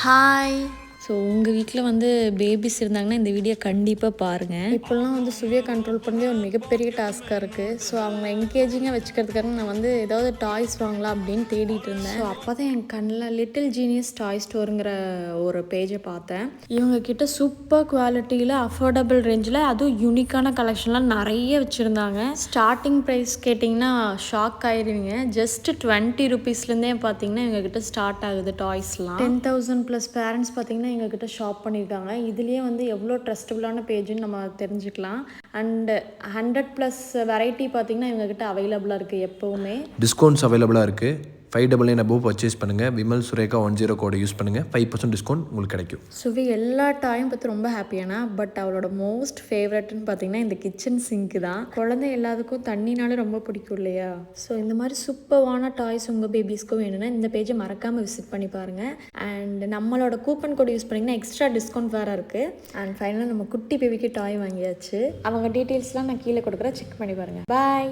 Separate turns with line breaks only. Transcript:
Hi.
So உங்கள் வீட்டில் வந்து பேபிஸ் இருந்தாங்கன்னா இந்த வீடியோ கண்டிப்பாக பாருங்கள்.
இப்போல்லாம் வந்து சுவியை கண்ட்ரோல் பண்ணதே ஒரு மிகப்பெரிய டாஸ்க்காக இருக்குது. ஸோ அவங்க என்கேஜிங்காக வச்சுக்கிறதுக்காக நான் வந்து ஏதாவது டாய்ஸ் வாங்கலாம் அப்படின்னு தேடிட்டு இருந்தேன். ஸோ அப்போ தான் என் கண்ணில் லிட்டில் ஜீனியஸ் டாய் ஸ்டோருங்கிற ஒரு பேஜை பார்த்தேன். இவங்கக்கிட்ட சூப்பர் குவாலிட்டியில் அஃபோர்டபுள் ரேஞ்சில் அதுவும் யூனிக்கான கலெக்ஷன்லாம் நிறைய வச்சுருந்தாங்க. ஸ்டார்டிங் ப்ரைஸ் கேட்டிங்கன்னா ஷாக் ஆயிடுவீங்க. ஜஸ்ட் 20 rupeesலேருந்தே பார்த்தீங்கன்னா எங்ககிட்ட ஸ்டார்ட் ஆகுது டாய்ஸ்லாம். 10,000+ பேரண்ட்ஸ் பார்த்தீங்கன்னா எங்ககிட்ட ஷாப் பண்ணியிருக்காங்க. இதுலேயே வந்து எவ்வளோ ட்ரஸ்டபுளான பேஜுன்னு நம்ம தெரிஞ்சுக்கலாம். அண்டு 100+ வெரைட்டி பார்த்தீங்கன்னா இவங்ககிட்ட அவைலபிளாக இருக்குது. எப்போவுமே
டிஸ்கவுண்ட்ஸ் அவைலபிளாக இருக்குது. 599 above பர்ச்சேஸ் பண்ணுங்கள். விமல் சுரேகா 10 கோடை யூஸ் பண்ணுங்கள். 5% டிஸ்கவுண்ட் உங்களுக்கு கிடைக்கும்.
சுவி எல்லா டாயும் பார்த்து ரொம்ப ஹாப்பியானா, பட் அவளோட மோஸ்ட் ஃபேவரட்னு பார்த்தீங்கன்னா இந்த கிச்சன் சிங்க்கு தான். குழந்தை எல்லாத்துக்கும் தண்ணினாலே ரொம்ப பிடிக்கும் இல்லையா? ஸோ இந்த மாதிரி சூப்பரான டாய்ஸ் உங்கள் பேபிஸ்க்கும் வேணும்னா இந்த பேஜை மறக்காமல் விசிட் பண்ணி பாருங்கள். அண்ட் நம்மளோட கூப்பன் கோட் யூஸ் பண்ணிங்கன்னா எக்ஸ்ட்ரா டிஸ்கவுண்ட் வேறு இருக்குது. அண்ட் ஃபைனலாக நம்ம குட்டி பேபிக்கு டாய் வாங்கியாச்சு. அவங்க டீட்டெயில்ஸ்லாம் நான் கீழே கொடுக்குறேன், செக் பண்ணி பாருங்கள். பாய்.